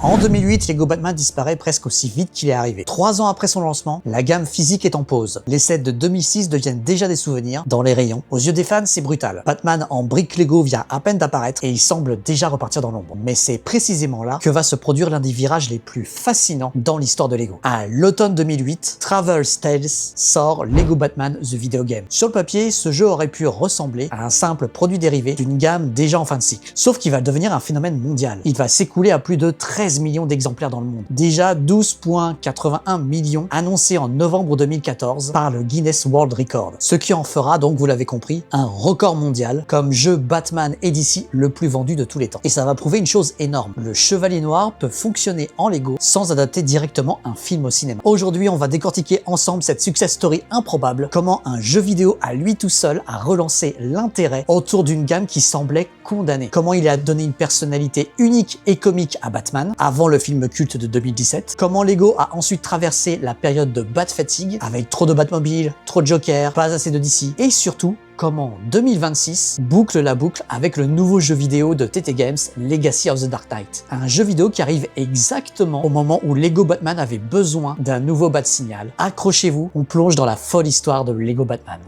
En 2008, Lego Batman disparaît presque aussi vite qu'il est arrivé. 3 ans après son lancement, la gamme physique est en pause. Les sets de 2006 deviennent déjà des souvenirs dans les rayons. Aux yeux des fans, c'est brutal. Batman en briques Lego vient à peine d'apparaître et il semble déjà repartir dans l'ombre. Mais c'est précisément là que va se produire l'un des virages les plus fascinants dans l'histoire de Lego. À l'automne 2008, Traveller's Tales sort Lego Batman The Video Game. Sur le papier, ce jeu aurait pu ressembler à un simple produit dérivé d'une gamme déjà en fin de cycle. Sauf qu'il va devenir un phénomène mondial. Il va s'écouler à plus de 13 millions d'exemplaires dans le monde. Déjà 12,81 millions annoncés en novembre 2014 par le Guinness World Record. Ce qui en fera donc, vous l'avez compris, un record mondial comme jeu Batman et DC le plus vendu de tous les temps. Et ça va prouver une chose énorme. Le Chevalier Noir peut fonctionner en Lego sans adapter directement un film au cinéma. Aujourd'hui, on va décortiquer ensemble cette success story improbable, comment un jeu vidéo à lui tout seul a relancé l'intérêt autour d'une gamme qui semblait condamnée. Comment il a donné une personnalité unique et comique à Batman, avant le film culte de 2017. Comment Lego a ensuite traversé la période de Bat Fatigue, avec trop de Batmobile, trop de Joker, pas assez de DC, et surtout, comment 2026 boucle la boucle avec le nouveau jeu vidéo de TT Games, Legacy of the Dark Knight. Un jeu vidéo qui arrive exactement au moment où Lego Batman avait besoin d'un nouveau Bat-Signal. Accrochez-vous, on plonge dans la folle histoire de Lego Batman.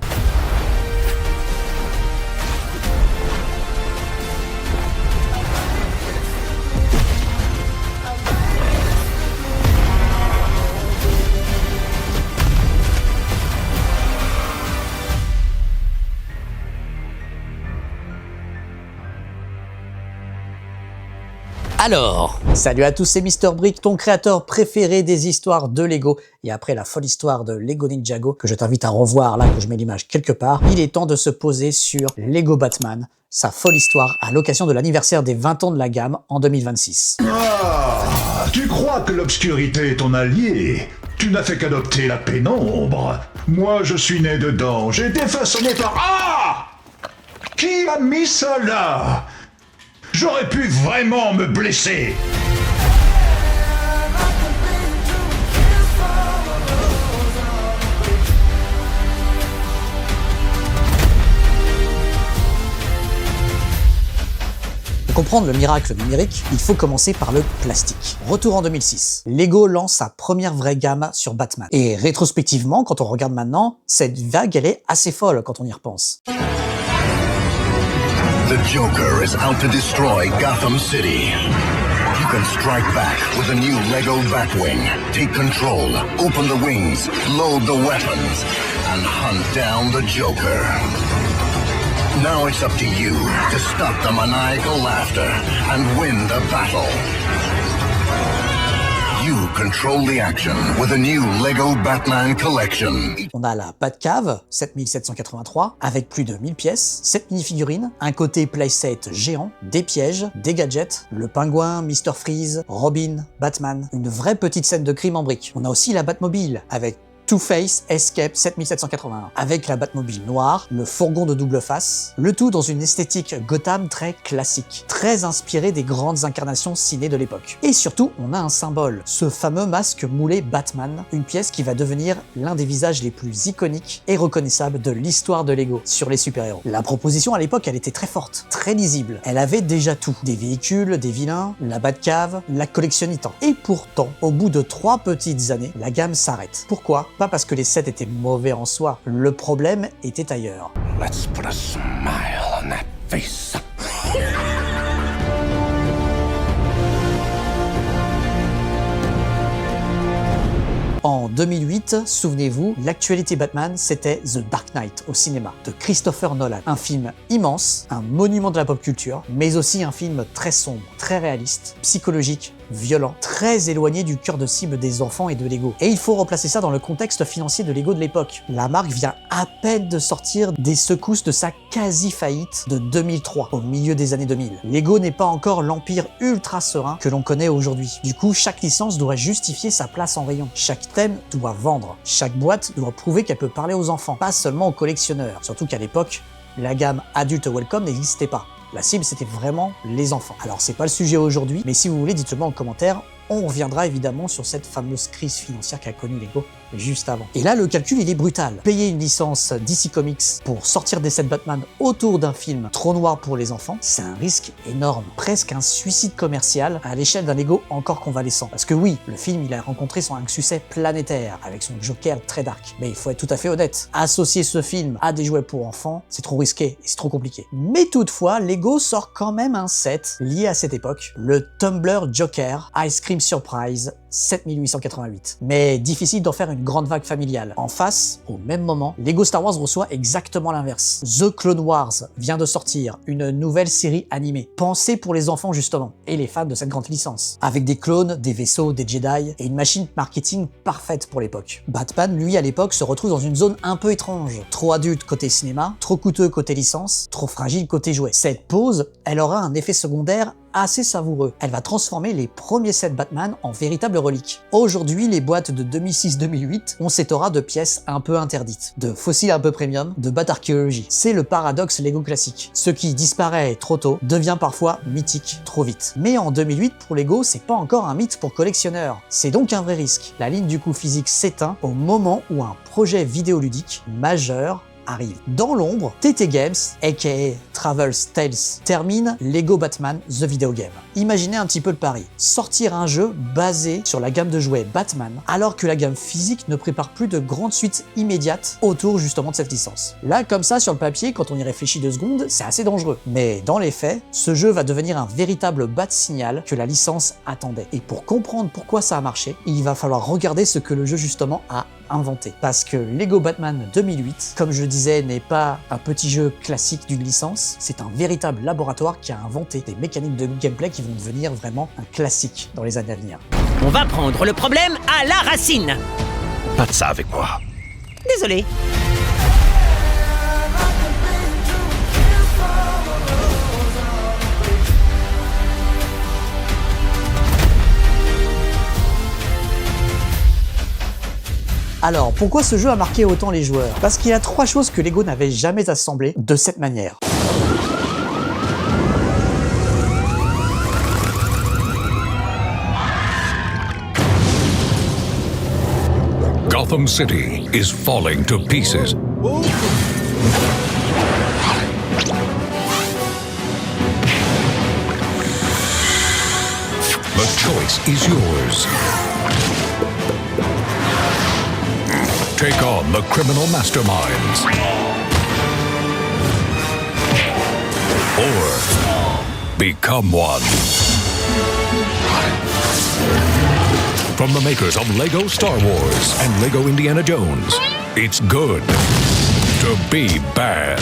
Alors, salut à tous, c'est Mr. Brick, ton créateur préféré des histoires de Lego. Et après la folle histoire de Lego Ninjago, que je t'invite à revoir là, que je mets l'image quelque part, il est temps de se poser sur Lego Batman, sa folle histoire à l'occasion de l'anniversaire des 20 ans de la gamme en 2026. Ah, tu crois que l'obscurité est ton allié? Tu n'as fait qu'adopter la pénombre. Moi, je suis né dedans, j'ai été façonné par... Ah! Qui a mis ça là? J'aurais pu vraiment me blesser. Pour comprendre le miracle numérique, il faut commencer par le plastique. Retour en 2006. Lego lance sa première vraie gamme sur Batman. Et rétrospectivement, quand on regarde maintenant, cette vague, elle est assez folle quand on y repense. The Joker is out to destroy Gotham City. You can strike back with a new Lego Batwing. Take control, open the wings, load the weapons, and hunt down the Joker. Now it's up to you to stop the maniacal laughter and win the battle. You control the action with a new Lego Batman collection. On a la Batcave 7783 avec plus de 1000 pièces, 7 mini-figurines, un côté playset géant, des pièges, des gadgets, le pingouin, Mr. Freeze, Robin, Batman, une vraie petite scène de crime en briques. On a aussi la Batmobile avec Two-Face Escape 7781, avec la Batmobile noire, le fourgon de double face, le tout dans une esthétique Gotham très classique, très inspirée des grandes incarnations ciné de l'époque. Et surtout, on a un symbole, ce fameux masque moulé Batman, une pièce qui va devenir l'un des visages les plus iconiques et reconnaissables de l'histoire de Lego sur les super-héros. La proposition à l'époque, elle était très forte, très lisible. Elle avait déjà tout, des véhicules, des vilains, la Batcave, la collection Titan. Et pourtant, au bout de 3 petites années, la gamme s'arrête. Pourquoi ? Pas parce que les sets étaient mauvais en soi, le problème était ailleurs. Let's put a smile on that face. En 2008, souvenez-vous, l'actualité Batman, c'était The Dark Knight au cinéma, de Christopher Nolan. Un film immense, un monument de la pop culture, mais aussi un film très sombre, très réaliste, psychologique, violent, très éloigné du cœur de cible des enfants et de Lego. Et il faut replacer ça dans le contexte financier de Lego de l'époque. La marque vient à peine de sortir des secousses de sa quasi-faillite de 2003, au milieu des années 2000. Lego n'est pas encore l'empire ultra serein que l'on connaît aujourd'hui. Du coup, chaque licence doit justifier sa place en rayon. Chaque thème doit vendre. Chaque boîte doit prouver qu'elle peut parler aux enfants, pas seulement aux collectionneurs. Surtout qu'à l'époque, la gamme adulte welcome n'existait pas. La cible, c'était vraiment les enfants. Alors, c'est pas le sujet aujourd'hui, mais si vous voulez, dites-le moi en commentaire, on reviendra évidemment sur cette fameuse crise financière qu'a connue Lego juste avant. Et là, le calcul, il est brutal. Payer une licence DC Comics pour sortir des sets Batman autour d'un film trop noir pour les enfants, c'est un risque énorme. Presque un suicide commercial à l'échelle d'un Lego encore convalescent. Parce que oui, le film, il a rencontré un succès planétaire avec son Joker très dark. Mais il faut être tout à fait honnête. Associer ce film à des jouets pour enfants, c'est trop risqué et c'est trop compliqué. Mais toutefois, Lego sort quand même un set lié à cette époque, le Tumbler Joker Ice Cream Surprise 7888. Mais difficile d'en faire une grande vague familiale. En face, au même moment, Lego Star Wars reçoit exactement l'inverse. The Clone Wars vient de sortir une nouvelle série animée, pensée pour les enfants justement, et les fans de cette grande licence. Avec des clones, des vaisseaux, des Jedi, et une machine marketing parfaite pour l'époque. Batman, lui, à l'époque, se retrouve dans une zone un peu étrange. Trop adulte côté cinéma, trop coûteux côté licence, trop fragile côté jouet. Cette pause, elle aura un effet secondaire assez savoureux. Elle va transformer les premiers sets Batman en véritables reliques. Aujourd'hui, les boîtes de 2006-2008 ont cette aura de pièces un peu interdites, de fossiles un peu premium, de bat archéologie. C'est le paradoxe Lego classique. Ce qui disparaît trop tôt devient parfois mythique trop vite. Mais en 2008, pour Lego, c'est pas encore un mythe pour collectionneurs. C'est donc un vrai risque. La ligne du coup physique s'éteint au moment où un projet vidéoludique majeur arrive. Dans l'ombre, TT Games, aka Travel's Tales, termine Lego Batman The Video Game. Imaginez un petit peu le pari. Sortir un jeu basé sur la gamme de jouets Batman, alors que la gamme physique ne prépare plus de grandes suites immédiates autour justement de cette licence. Là, comme ça, sur le papier, quand on y réfléchit 2 secondes, c'est assez dangereux. Mais dans les faits, ce jeu va devenir un véritable bat-signal que la licence attendait. Et pour comprendre pourquoi ça a marché, il va falloir regarder ce que le jeu justement a inventé. Parce que Lego Batman 2008, comme je le disais, n'est pas un petit jeu classique d'une licence, c'est un véritable laboratoire qui a inventé des mécaniques de gameplay qui vont devenir vraiment un classique dans les années à venir. On va prendre le problème à la racine. Pas de ça avec moi. Désolé. Alors, pourquoi ce jeu a marqué autant les joueurs? Parce qu'il y a 3 choses que Lego n'avait jamais assemblées de cette manière. Gotham City is falling to pieces. The choice is yours. Take on the criminal masterminds. Or become one. From the makers of Lego Star Wars and Lego Indiana Jones, it's good to be bad.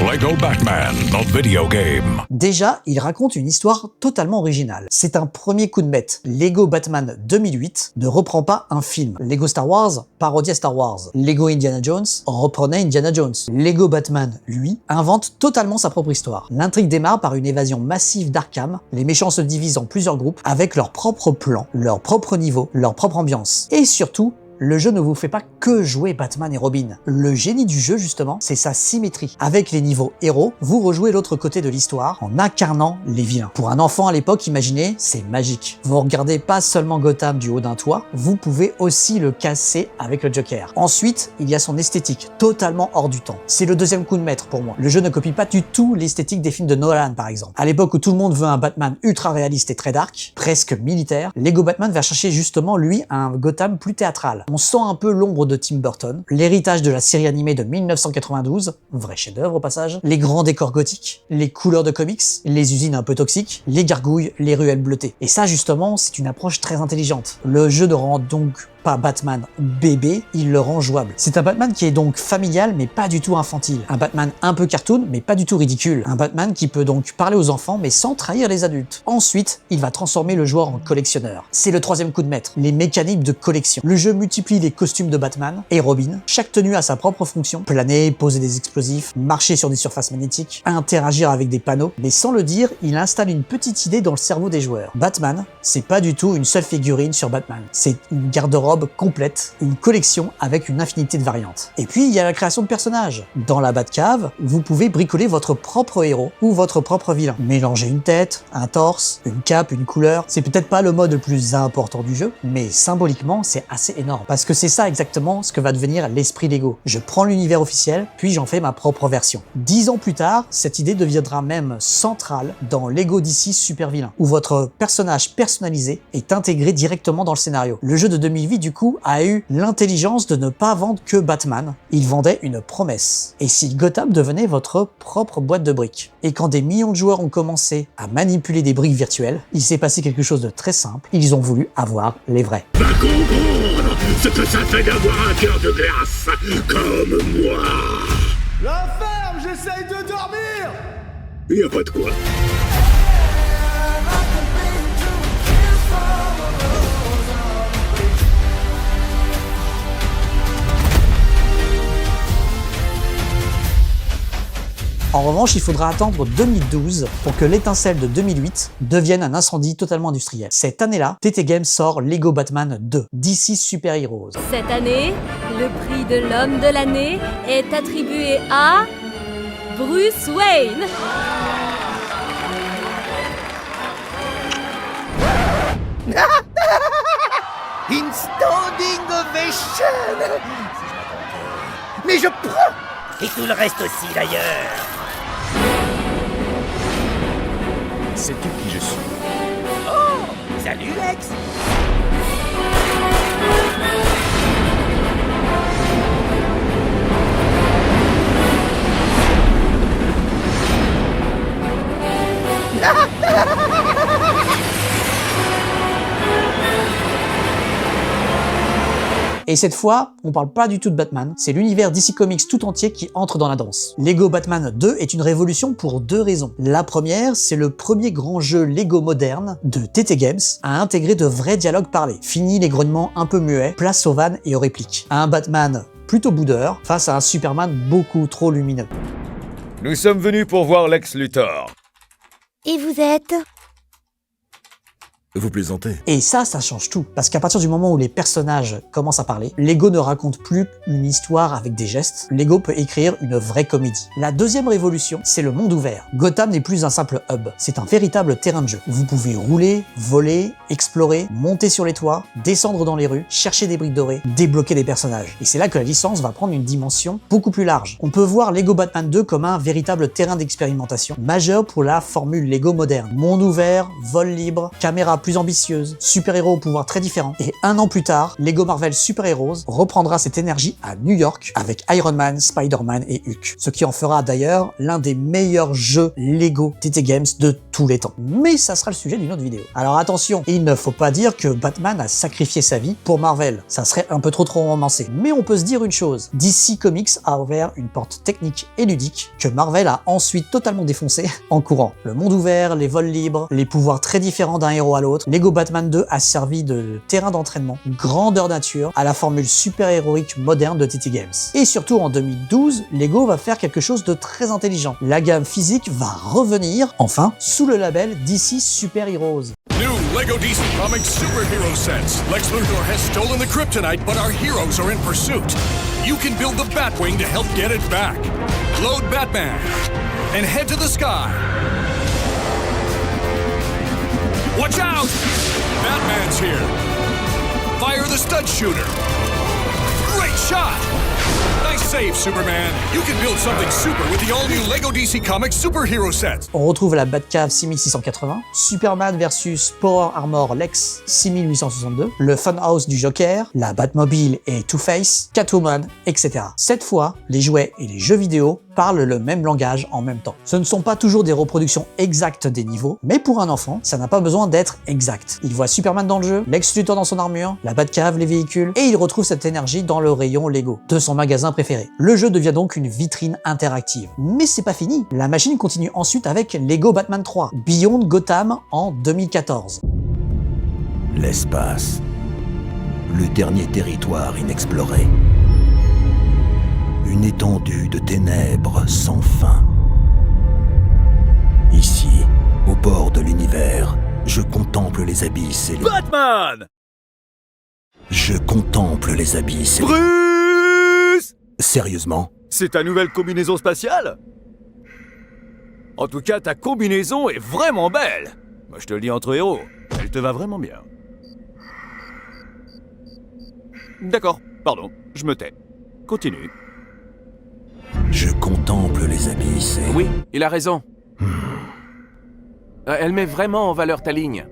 Lego Batman, the video game. Déjà, il raconte une histoire totalement originale. C'est un premier coup de maître. Lego Batman 2008 ne reprend pas un film. Lego Star Wars parodiait Star Wars. Lego Indiana Jones reprenait Indiana Jones. Lego Batman, lui, invente totalement sa propre histoire. L'intrigue démarre par une évasion massive d'Arkham. Les méchants se divisent en plusieurs groupes avec leur propre plan, leur propre niveau, leur propre ambiance. Et surtout, le jeu ne vous fait pas que jouer Batman et Robin. Le génie du jeu, justement, c'est sa symétrie. Avec les niveaux héros, vous rejouez l'autre côté de l'histoire en incarnant les vilains. Pour un enfant à l'époque, imaginez, c'est magique. Vous regardez pas seulement Gotham du haut d'un toit, vous pouvez aussi le casser avec le Joker. Ensuite, il y a son esthétique, totalement hors du temps. C'est le deuxième coup de maître pour moi. Le jeu ne copie pas du tout l'esthétique des films de Nolan, par exemple. À l'époque où tout le monde veut un Batman ultra réaliste et très dark, presque militaire, Lego Batman va chercher justement, lui, un Gotham plus théâtral. On sent un peu l'ombre de Tim Burton, l'héritage de la série animée de 1992, vrai chef-d'œuvre au passage, les grands décors gothiques, les couleurs de comics, les usines un peu toxiques, les gargouilles, les ruelles bleutées. Et ça justement, c'est une approche très intelligente. Le jeu ne rend donc pas Batman bébé, il le rend jouable. C'est un Batman qui est donc familial mais pas du tout infantile. Un Batman un peu cartoon mais pas du tout ridicule. Un Batman qui peut donc parler aux enfants mais sans trahir les adultes. Ensuite, il va transformer le joueur en collectionneur. C'est le troisième coup de maître, les mécaniques de collection. Le jeu multiplie les costumes de Batman et Robin. Chaque tenue a sa propre fonction. Planer, poser des explosifs, marcher sur des surfaces magnétiques, interagir avec des panneaux. Mais sans le dire, il installe une petite idée dans le cerveau des joueurs. Batman, c'est pas du tout une seule figurine sur Batman. C'est une garde-robe complète, une collection avec une infinité de variantes. Et puis, il y a la création de personnages. Dans la Batcave, vous pouvez bricoler votre propre héros ou votre propre vilain. Mélanger une tête, un torse, une cape, une couleur. C'est peut-être pas le mode le plus important du jeu, mais symboliquement, c'est assez énorme. Parce que c'est ça exactement ce que va devenir l'esprit Lego. Je prends l'univers officiel, puis j'en fais ma propre version. 10 ans plus tard, cette idée deviendra même centrale dans Lego DC Super Villain, où votre personnage personnalisé est intégré directement dans le scénario. Le jeu de 2008, du coup, a eu l'intelligence de ne pas vendre que Batman. Il vendait une promesse. Et si Gotham devenait votre propre boîte de briques? Et quand des millions de joueurs ont commencé à manipuler des briques virtuelles, il s'est passé quelque chose de très simple. Ils ont voulu avoir les vrais. Va comprendre ce que ça fait d'avoir un cœur de glace comme moi. La ferme, j'essaye de dormir. Y a pas de quoi. En revanche, il faudra attendre 2012 pour que l'étincelle de 2008 devienne un incendie totalement industriel. Cette année-là, TT Games sort Lego Batman 2, DC Super Heroes. Cette année, le prix de l'homme de l'année est attribué à Bruce Wayne. Une standing ovation. Mais je prends. Et tout le reste aussi d'ailleurs. Sais-tu qui je suis? Oh, salut Lex. Et cette fois, on parle pas du tout de Batman, c'est l'univers DC Comics tout entier qui entre dans la danse. Lego Batman 2 est une révolution pour deux raisons. La première, c'est le premier grand jeu Lego moderne de TT Games à intégrer de vrais dialogues parlés. Fini les grognements un peu muets, place aux vannes et aux répliques. Un Batman plutôt boudeur face à un Superman beaucoup trop lumineux. Nous sommes venus pour voir Lex Luthor. Et vous êtes ? Vous plaisantez? Et ça change tout. Parce qu'à partir du moment où les personnages commencent à parler, Lego ne raconte plus une histoire avec des gestes. Lego peut écrire une vraie comédie. La deuxième révolution, c'est le monde ouvert. Gotham n'est plus un simple hub. C'est un véritable terrain de jeu. Vous pouvez rouler, voler, explorer, monter sur les toits, descendre dans les rues, chercher des briques dorées, débloquer des personnages. Et c'est là que la licence va prendre une dimension beaucoup plus large. On peut voir Lego Batman 2 comme un véritable terrain d'expérimentation majeur pour la formule Lego moderne. Monde ouvert, vol libre, caméra plus ambitieuse, super-héros au pouvoir très différents. Et un an plus tard, Lego Marvel Super Heroes reprendra cette énergie à New York avec Iron Man, Spider-Man et Hulk. Ce qui en fera d'ailleurs l'un des meilleurs jeux Lego TT Games de tous les temps. Mais ça sera le sujet d'une autre vidéo. Alors attention, il ne faut pas dire que Batman a sacrifié sa vie pour Marvel. Ça serait un peu trop romancé. Mais on peut se dire une chose, DC Comics a ouvert une porte technique et ludique que Marvel a ensuite totalement défoncé en courant. Le monde ouvert, les vols libres, les pouvoirs très différents d'un héros à l'autre, Lego Batman 2 a servi de terrain d'entraînement, grandeur nature, à la formule super-héroïque moderne de TT Games. Et surtout en 2012, Lego va faire quelque chose de très intelligent. La gamme physique va revenir, enfin, sous le label DC Super Heroes. New Lego DC Comics superhero sets. Lex Luthor has stolen the kryptonite, but our heroes are in pursuit. You can build the Batwing to help get it back. Load Batman and head to the sky. Watch out! Batman's here. Fire the stud shooter. Great shot! Nice save, Superman. You can build something super with the all-new Lego DC Comics superhero set. On retrouve la Batcave 6680, Superman versus Power Armor Lex 6862, le Funhouse du Joker, la Batmobile et Two-Face, Catwoman, etc. Cette fois, les jouets et les jeux vidéo parlent le même langage en même temps. Ce ne sont pas toujours des reproductions exactes des niveaux, mais pour un enfant, ça n'a pas besoin d'être exact. Il voit Superman dans le jeu, Lex Luthor dans son armure, la Batcave, les véhicules, et il retrouve cette énergie dans le rayon Lego, de son magasin préféré. Le jeu devient donc une vitrine interactive. Mais c'est pas fini, la machine continue ensuite avec Lego Batman 3, Beyond Gotham en 2014. L'espace. Le dernier territoire inexploré. Une étendue de ténèbres sans fin. Ici, au bord de l'univers, je contemple les abysses et les... Batman! Je contemple les abysses et... Bruce! Sérieusement? C'est ta nouvelle combinaison spatiale? En tout cas, ta combinaison est vraiment belle. Moi, je te le dis entre héros, elle te va vraiment bien. D'accord, pardon, je me tais. Continue. Je contemple les abysses et... Oui, il a raison. Elle met vraiment en valeur ta ligne.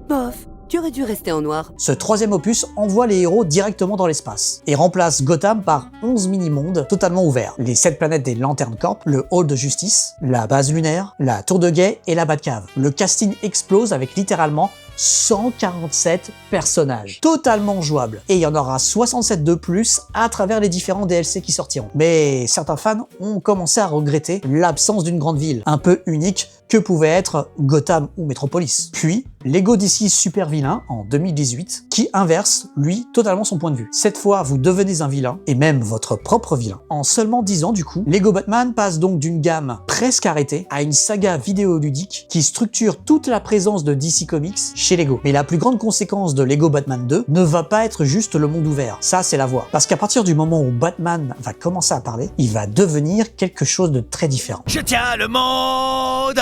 Bof, tu aurais dû rester en noir. Ce troisième opus envoie les héros directement dans l'espace et remplace Gotham par 11 mini-mondes totalement ouverts. Les 7 planètes des Lantern Corps, le Hall de Justice, la base lunaire, la Tour de Guet et la Batcave. Le casting explose avec littéralement 147 personnages, totalement jouables. Et il y en aura 67 de plus à travers les différents DLC qui sortiront. Mais certains fans ont commencé à regretter l'absence d'une grande ville, un peu unique que pouvait être Gotham ou Metropolis. Puis, Lego DC Super Vilain en 2018, qui inverse, lui, totalement son point de vue. Cette fois, vous devenez un vilain, et même votre propre vilain. En seulement 10 ans, du coup, Lego Batman passe donc d'une gamme presque arrêtée à une saga vidéoludique qui structure toute la présence de DC Comics chez Lego. Mais la plus grande conséquence de Lego Batman 2 ne va pas être juste le monde ouvert. Ça, c'est la voie. Parce qu'à partir du moment où Batman va commencer à parler, il va devenir quelque chose de très différent. Je tiens le monde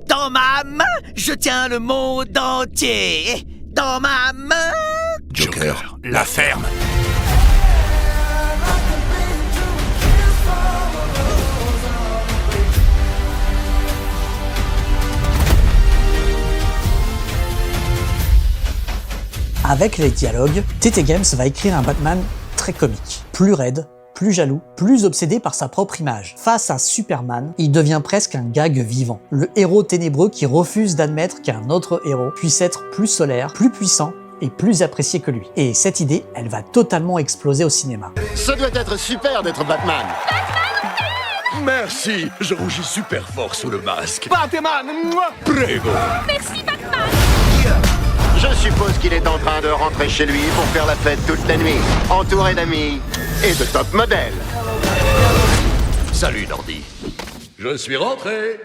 dans ma main. Je tiens le monde entier dans ma main. Joker, la ferme. Avec les dialogues, TT Games va écrire un Batman très comique, plus raide, plus jaloux, plus obsédé par sa propre image. Face à Superman, il devient presque un gag vivant. Le héros ténébreux qui refuse d'admettre qu'un autre héros puisse être plus solaire, plus puissant et plus apprécié que lui. Et cette idée, elle va totalement exploser au cinéma. Ça doit être super d'être Batman. Merci, je rougis super fort sous le masque. Batman, moi. Prego. Merci Batman. Je suppose qu'il est en train de rentrer chez lui pour faire la fête toute la nuit, entouré d'amis et de top modèles. Salut, Nordy. Je suis rentré.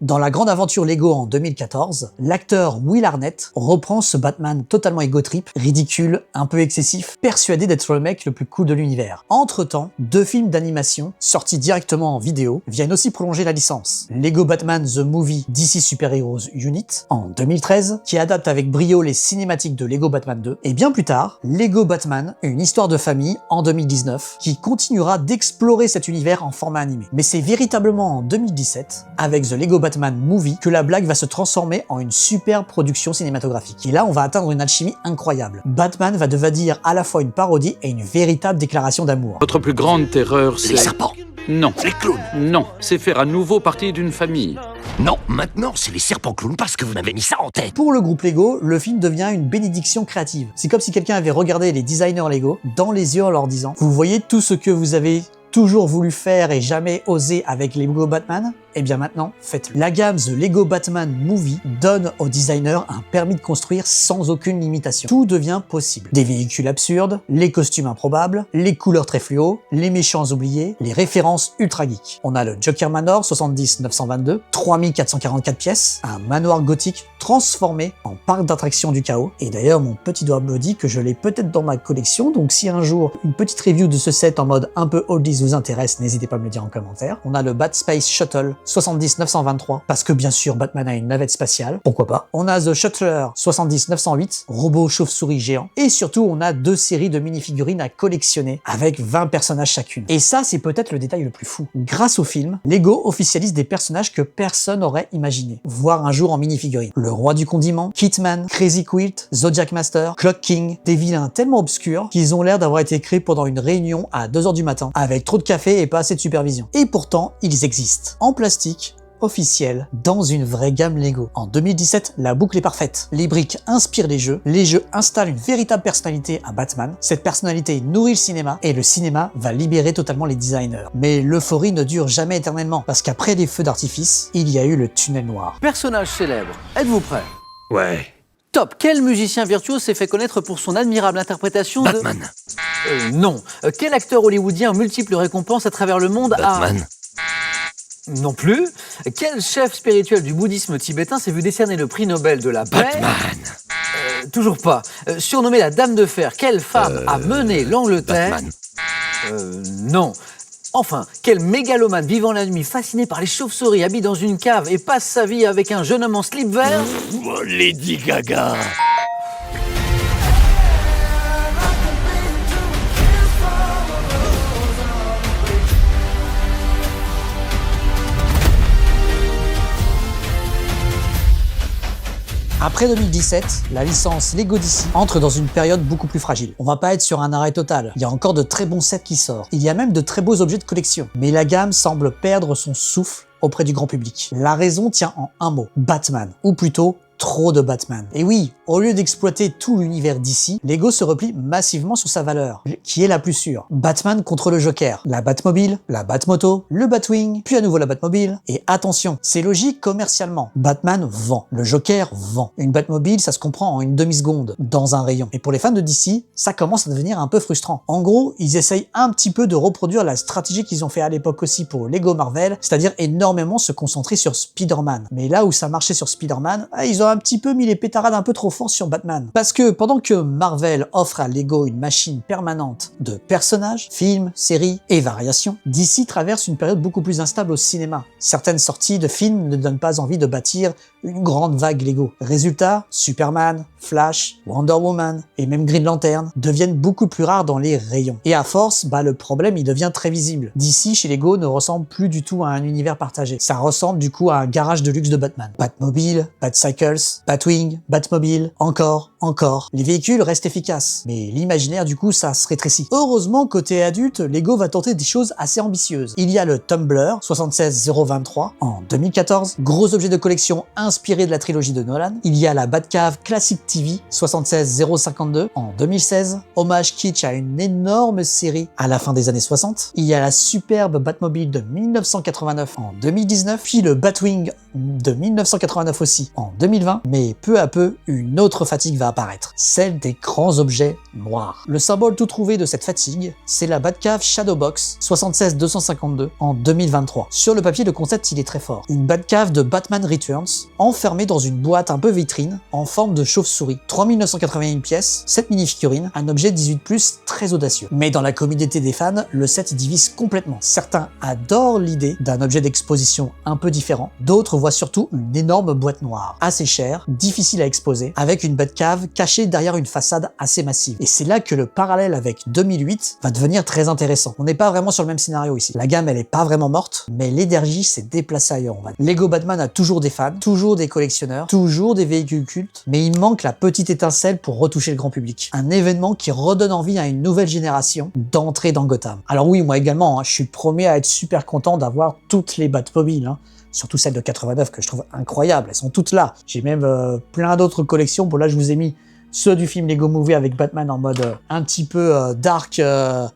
Dans la grande aventure Lego en 2014, l'acteur Will Arnett reprend ce Batman totalement égotrip, ridicule, un peu excessif, persuadé d'être le mec le plus cool de l'univers. Entre-temps, 2 films d'animation, sortis directement en vidéo, viennent aussi prolonger la licence. Lego Batman The Movie DC Super Heroes Unit en 2013, qui adapte avec brio les cinématiques de Lego Batman 2, et bien plus tard, Lego Batman, une histoire de famille en 2019, qui continuera d'explorer cet univers en format animé. Mais c'est véritablement en 2017, avec The Lego Batman Movie, que la blague va se transformer en une super production cinématographique. Et là, on va atteindre une alchimie incroyable. Batman va devenir à la fois une parodie et une véritable déclaration d'amour. Votre plus grande terreur, c'est... Les serpents. Non. Les clowns. Non, c'est faire à nouveau partie d'une famille. Non, maintenant, c'est les serpents clowns parce que vous m'avez mis ça en tête. Pour le groupe Lego, le film devient une bénédiction créative. C'est comme si quelqu'un avait regardé les designers Lego dans les yeux en leur disant « Vous voyez tout ce que vous avez toujours voulu faire et jamais osé avec les Lego Batman ? Et bien maintenant, faites-le. » La gamme The Lego Batman Movie donne aux designers un permis de construire sans aucune limitation. Tout devient possible. Des véhicules absurdes, les costumes improbables, les couleurs très fluo, les méchants oubliés, les références ultra geeks. On a le Joker Manor 70-922, 3444 pièces, un manoir gothique transformé en parc d'attractions du chaos. Et d'ailleurs, mon petit doigt me dit que je l'ai peut-être dans ma collection, donc si un jour une petite review de ce set en mode un peu oldies vous intéresse, n'hésitez pas à me le dire en commentaire. On a le Bat Space Shuttle 70923, parce que bien sûr Batman a une navette spatiale, pourquoi pas. On a The Shuttler 70908, robot chauve-souris géant, et surtout on a 2 séries de minifigurines à collectionner avec 20 personnages chacune. Et ça c'est peut-être le détail le plus fou. Grâce au film, Lego officialise des personnages que personne n'aurait imaginé voir un jour en minifigurine. Le roi du condiment, Kitman, Crazy Quilt, Zodiac Master, Clock King, des vilains tellement obscurs qu'ils ont l'air d'avoir été créés pendant une réunion à 2h du matin, avec trop de café et pas assez de supervision. Et pourtant, ils existent. En plastique, officiel, dans une vraie gamme Lego. En 2017, la boucle est parfaite. Les briques inspirent les jeux installent une véritable personnalité à Batman, cette personnalité nourrit le cinéma, et le cinéma va libérer totalement les designers. Mais l'euphorie ne dure jamais éternellement, parce qu'après les feux d'artifice, il y a eu le tunnel noir. Personnage célèbre, êtes-vous prêts? Ouais. Top. Quel musicien virtuose s'est fait connaître pour son admirable interprétation de... Batman. Non. Quel acteur hollywoodien multiples récompenses à travers le monde Batman. Non plus. Quel chef spirituel du bouddhisme tibétain s'est vu décerner le prix Nobel de la paix? Batman. Toujours pas. Surnommée la Dame de Fer, quelle femme a mené l'Angleterre? Batman. Non. Enfin, quel mégalomane vivant la nuit, fasciné par les chauves-souris, habite dans une cave et passe sa vie avec un jeune homme en slip vert? Lady Gaga. Après 2017, la licence Lego DC entre dans une période beaucoup plus fragile. On va pas être sur un arrêt total, il y a encore de très bons sets qui sortent. Il y a même de très beaux objets de collection. Mais la gamme semble perdre son souffle auprès du grand public. La raison tient en un mot, Batman, ou plutôt trop de Batman. Et oui, au lieu d'exploiter tout l'univers d'ici, Lego se replie massivement sur sa valeur, qui est la plus sûre. Batman contre le Joker, la Batmobile, la Batmoto, le Batwing, puis à nouveau la Batmobile. Et attention, c'est logique commercialement. Batman vend, le Joker vend. Une Batmobile, ça se comprend en une demi-seconde, dans un rayon. Et pour les fans de DC, ça commence à devenir un peu frustrant. En gros, ils essayent un petit peu de reproduire la stratégie qu'ils ont fait à l'époque aussi pour Lego Marvel, c'est-à-dire énormément se concentrer sur Spider-Man. Mais là où ça marchait sur Spider-Man, ils ont un petit peu mis les pétarades un peu trop fort sur Batman. Parce que pendant que Marvel offre à Lego une machine permanente de personnages, films, séries et variations, DC traverse une période beaucoup plus instable au cinéma. Certaines sorties de films ne donnent pas envie de bâtir une grande vague Lego. Résultat, Superman, Flash, Wonder Woman et même Green Lantern deviennent beaucoup plus rares dans les rayons. Et à force, le problème il devient très visible. DC chez Lego ne ressemble plus du tout à un univers partagé. Ça ressemble du coup à un garage de luxe de Batman. Batmobile, Batcycles, Batwing, Batmobile, encore. Les véhicules restent efficaces, mais l'imaginaire du coup ça se rétrécit. Heureusement, côté adulte, Lego va tenter des choses assez ambitieuses. Il y a le Tumbler 76023 en 2014, gros objet de collection inspiré de la trilogie de Nolan. Il y a la Batcave Classic TV 76052 en 2016, hommage kitsch à une énorme série à la fin des années 60. Il y a la superbe Batmobile de 1989 en 2019, puis le Batwing de 1989 aussi en 2020, mais peu à peu, une autre fatigue va apparaître, celle des grands objets noirs. Le symbole tout trouvé de cette fatigue, c'est la Batcave Shadowbox 76252 en 2023. Sur le papier, le concept il est très fort. Une Batcave de Batman Returns, enfermée dans une boîte un peu vitrine, en forme de chauve-souris. 3981 pièces, 7 mini-figurines, un objet 18+, très audacieux. Mais dans la communauté des fans, le set divise complètement. Certains adorent l'idée d'un objet d'exposition un peu différent, d'autres voient surtout une énorme boîte noire, assez chère, difficile à exposer, avec une Batcave cachée derrière une façade assez massive. Et c'est là que le parallèle avec 2008 va devenir très intéressant. On n'est pas vraiment sur le même scénario ici. La gamme elle est pas vraiment morte, mais l'énergie s'est déplacée ailleurs. Lego Batman a toujours des fans, toujours des collectionneurs, toujours des véhicules cultes, mais il manque la petite étincelle pour retoucher le grand public. Un événement qui redonne envie à une nouvelle génération d'entrer dans Gotham. Alors oui, moi également, je suis le premier à être super content d'avoir toutes les Batmobiles, surtout celles de 89 que je trouve incroyables, elles sont toutes là. J'ai même plein d'autres collections, bon là je vous ai mis ceux du film Lego Movie avec Batman en mode un petit peu dark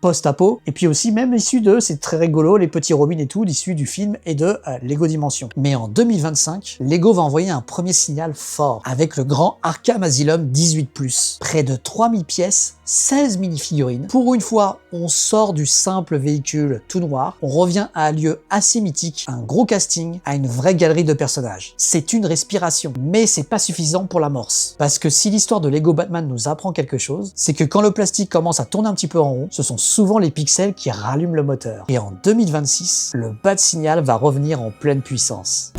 post-apo, et puis aussi même issus de, c'est très rigolo, les petits Robin et tout, issus du film et de Lego Dimension. Mais en 2025, Lego va envoyer un premier signal fort avec le grand Arkham Asylum 18+. Près de 3000 pièces, 16 mini-figurines. Pour une fois, on sort du simple véhicule tout noir, on revient à un lieu assez mythique, un gros casting, à une vraie galerie de personnages. C'est une respiration, mais c'est pas suffisant pour l'amorce. Parce que si l'histoire de Lego Lego Batman nous apprend quelque chose, c'est que quand le plastique commence à tourner un petit peu en rond, ce sont souvent les pixels qui rallument le moteur. Et en 2026, le Bat Signal va revenir en pleine puissance.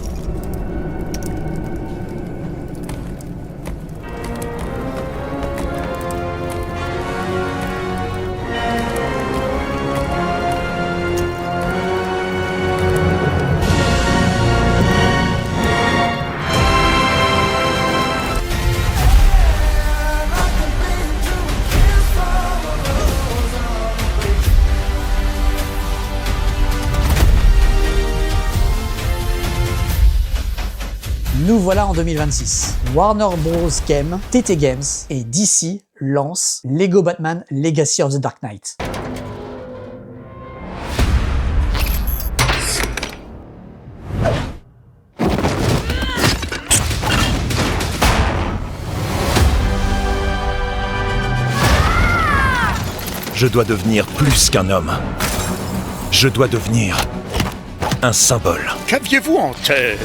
Nous voilà en 2026. Warner Bros. Games, TT Games et DC lancent Lego Batman Legacy of the Dark Knight. Je dois devenir plus qu'un homme. Je dois devenir un symbole. Qu'aviez-vous en tête?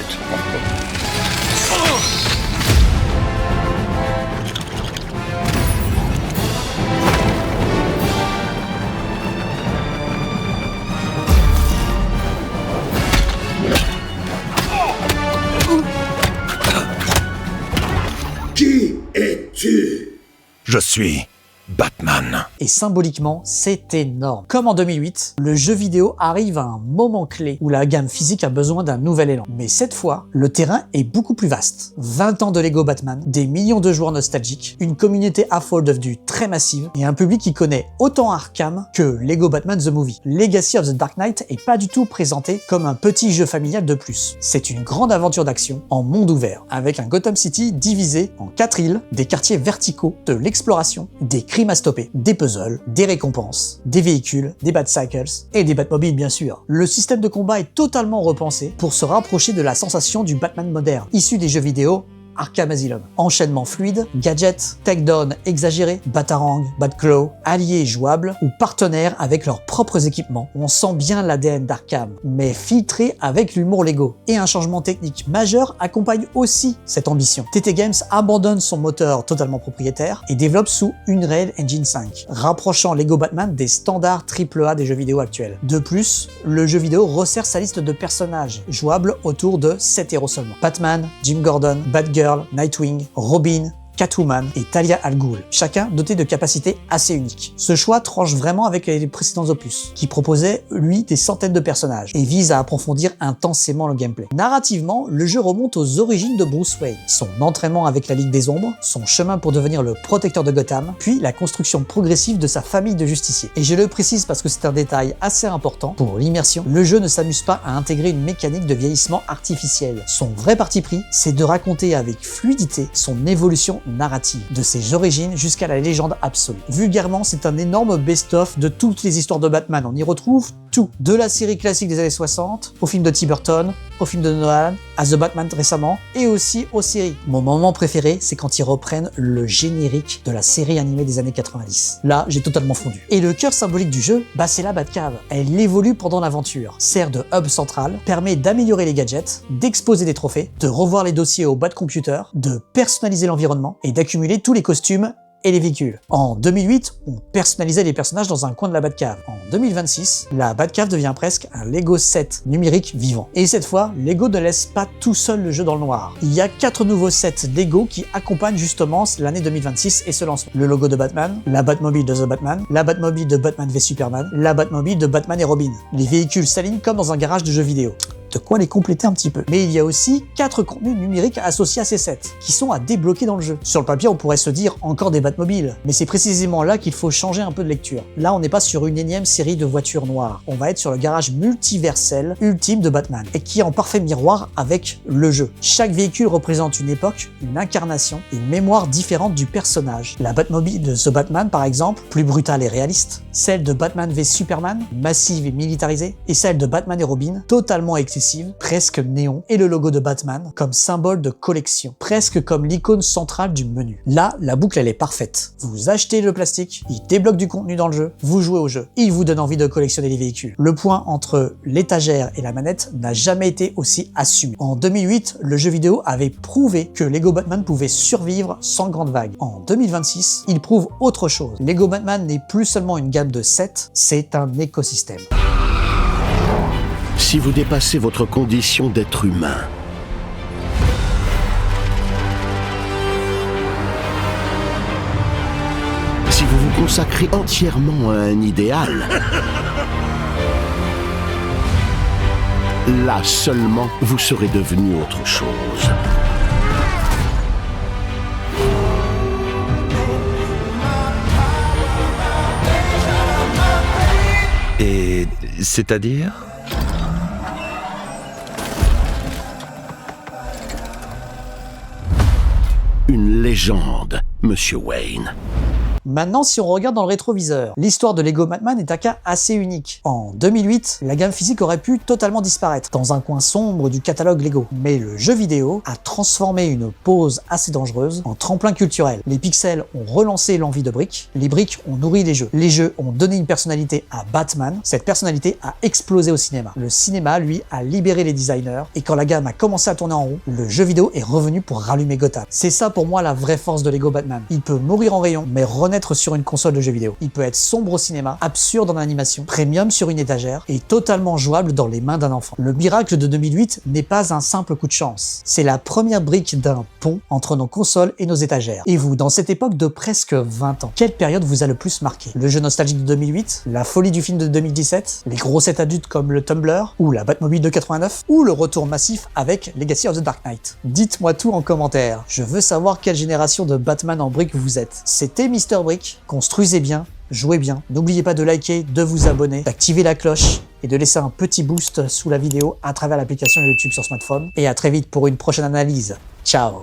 Qui es-tu? Je suis Batman. Et symboliquement, c'est énorme. Comme en 2008, le jeu vidéo arrive à un moment clé où la gamme physique a besoin d'un nouvel élan. Mais cette fois, le terrain est beaucoup plus vaste. 20 ans de Lego Batman, des millions de joueurs nostalgiques, une communauté à fold devenue très massive et un public qui connaît autant Arkham que Lego Batman The Movie. Legacy of the Dark Knight est pas du tout présenté comme un petit jeu familial de plus. C'est une grande aventure d'action en monde ouvert, avec un Gotham City divisé en 4 îles, des quartiers verticaux, de l'exploration, des crimes à stopper, des puzzles, des récompenses, des véhicules, des Batcycles et des Batmobiles bien sûr. Le système de combat est totalement repensé pour se rapprocher de la sensation du Batman moderne, issu des jeux vidéo Arkham Asylum. Enchaînement fluide, gadgets, takedown exagérés, batarang, batclaw, alliés jouables ou partenaires avec leurs propres équipements. On sent bien l'ADN d'Arkham, mais filtré avec l'humour Lego. Et un changement technique majeur accompagne aussi cette ambition. TT Games abandonne son moteur totalement propriétaire et développe sous Unreal Engine 5, rapprochant Lego Batman des standards AAA des jeux vidéo actuels. De plus, le jeu vidéo resserre sa liste de personnages, jouables autour de 7 héros seulement. Batman, Jim Gordon, Batgirl, Nightwing, Robin, Catwoman et Talia al Ghul, chacun doté de capacités assez uniques. Ce choix tranche vraiment avec les précédents opus, qui proposaient, lui, des centaines de personnages, et vise à approfondir intensément le gameplay. Narrativement, le jeu remonte aux origines de Bruce Wayne, son entraînement avec la Ligue des Ombres, son chemin pour devenir le protecteur de Gotham, puis la construction progressive de sa famille de justiciers. Et je le précise parce que c'est un détail assez important pour l'immersion, le jeu ne s'amuse pas à intégrer une mécanique de vieillissement artificiel. Son vrai parti pris, c'est de raconter avec fluidité son évolution narrative, de ses origines jusqu'à la légende absolue. Vulgairement, c'est un énorme best-of de toutes les histoires de Batman. On y retrouve tout, de la série classique des années 60, au film de Tim Burton, au film de Nolan, à The Batman récemment, et aussi aux séries. Mon moment préféré, c'est quand ils reprennent le générique de la série animée des années 90. Là, j'ai totalement fondu. Et le cœur symbolique du jeu, c'est la Batcave. Elle évolue pendant l'aventure, sert de hub central, permet d'améliorer les gadgets, d'exposer des trophées, de revoir les dossiers au Batcomputer, de personnaliser l'environnement et d'accumuler tous les costumes et les véhicules. En 2008, on personnalisait les personnages dans un coin de la Batcave. En 2026, la Batcave devient presque un Lego set numérique vivant. Et cette fois, Lego ne laisse pas tout seul le jeu dans le noir. Il y a 4 nouveaux sets Lego qui accompagnent justement l'année 2026 et ce lancement. Le logo de Batman, la Batmobile de The Batman, la Batmobile de Batman v Superman, la Batmobile de Batman et Robin. Les véhicules s'alignent comme dans un garage de jeux vidéo. De quoi les compléter un petit peu. Mais il y a aussi 4 contenus numériques associés à ces sets, qui sont à débloquer dans le jeu. Sur le papier, on pourrait se dire encore des Batmobiles, mais c'est précisément là qu'il faut changer un peu de lecture. Là, on n'est pas sur une énième série de voitures noires. On va être sur le garage multiversel ultime de Batman, et qui est en parfait miroir avec le jeu. Chaque véhicule représente une époque, une incarnation, une mémoire différente du personnage. La Batmobile de The Batman, par exemple, plus brutale et réaliste, celle de Batman v Superman, massive et militarisée, et celle de Batman et Robin, totalement excessive agressive, presque néon, et le logo de Batman comme symbole de collection, presque comme l'icône centrale du menu. Là, la boucle elle est parfaite. Vous achetez le plastique, il débloque du contenu dans le jeu, vous jouez au jeu, et il vous donne envie de collectionner les véhicules. Le point entre l'étagère et la manette n'a jamais été aussi assumé. En 2008, le jeu vidéo avait prouvé que Lego Batman pouvait survivre sans grande vague. En 2026, il prouve autre chose. Lego Batman n'est plus seulement une gamme de sets, c'est un écosystème. Si vous dépassez votre condition d'être humain, si vous vous consacrez entièrement à un idéal, là seulement vous serez devenu autre chose. Et c'est-à-dire ? Une légende, Monsieur Wayne. Maintenant, si on regarde dans le rétroviseur, l'histoire de Lego Batman est un cas assez unique. En 2008, la gamme physique aurait pu totalement disparaître dans un coin sombre du catalogue Lego. Mais le jeu vidéo a transformé une pause assez dangereuse en tremplin culturel. Les pixels ont relancé l'envie de briques, les briques ont nourri les jeux ont donné une personnalité à Batman, cette personnalité a explosé au cinéma. Le cinéma, lui, a libéré les designers, et quand la gamme a commencé à tourner en rond, le jeu vidéo est revenu pour rallumer Gotham. C'est ça pour moi la vraie force de Lego Batman. Il peut mourir en rayon, mais renaître sur une console de jeux vidéo. Il peut être sombre au cinéma, absurde en animation, premium sur une étagère et totalement jouable dans les mains d'un enfant. Le miracle de 2008 n'est pas un simple coup de chance. C'est la première brique d'un pont entre nos consoles et nos étagères. Et vous, dans cette époque de presque 20 ans, quelle période vous a le plus marqué? Le jeu nostalgique de 2008, la folie du film de 2017, les gros sets adultes comme le Tumblr ou la Batmobile de 89 ou le retour massif avec Legacy of the Dark Knight? Dites-moi tout en commentaire. Je veux savoir quelle génération de Batman en briques vous êtes. C'était Mr. Brick. Construisez bien, jouez bien. N'oubliez pas de liker, de vous abonner, d'activer la cloche et de laisser un petit boost sous la vidéo à travers l'application YouTube sur smartphone. Et à très vite pour une prochaine analyse. Ciao!